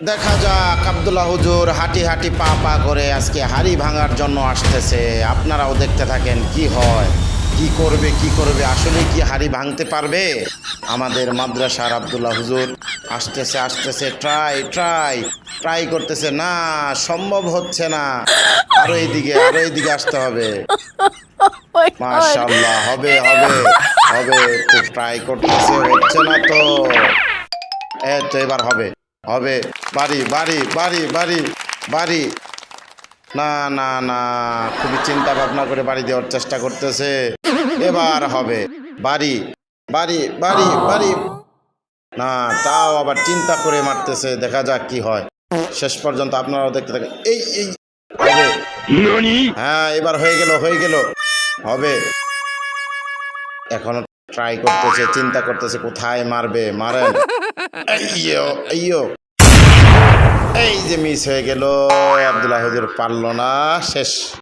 দেখা যাক আব্দুল্লাহ হুজুর হাঁটি হাঁটি পা পা করে আজকে হাড়ি ভাঙার জন্য আসতেছে। আপনারাও দেখতে থাকেন কি হয়, কি করবে, আসলে কি হাড়ি ভাঙতে পারবে আমাদের মাদ্রাসার আব্দুল্লাহ হুজুর? আসতেছে আসতেছে, ট্রাই ট্রাই ট্রাই করতেছে, না সম্ভব হচ্ছে না। আরো এইদিকে আসতে হবে। মাশাআল্লাহ, হবে হবে হবে, খুব ট্রাই করতেছে, হচ্ছে না তো। এই তো এবার হবে হবে। বাড়ি বাড়ি বাড়ি বাড়ি বাড়ি, না না না, খুবই চিন্তা ভাবনা করে বাড়ি দেওয়ার চেষ্টা করতেছে। এবার হবে। বাড়ি বাড়ি বাড়ি বাড়ি, না তাও আবার চিন্তা করে মারতেছে। দেখা যাক কি হয়, শেষ পর্যন্ত আপনারাও দেখতে থাকেন। এই এই হবে, হ্যাঁ এবার হয়ে গেল হয়ে গেল, হবে। এখনো ট্রাই করতেছে, চিন্তা করতেছে কোথায় মারবে, মারেন। এইয়ো এইয়ো, এই যে মিস হয়ে গেল, আব্দুল্লাহ হুজুর পারল না, শেষ।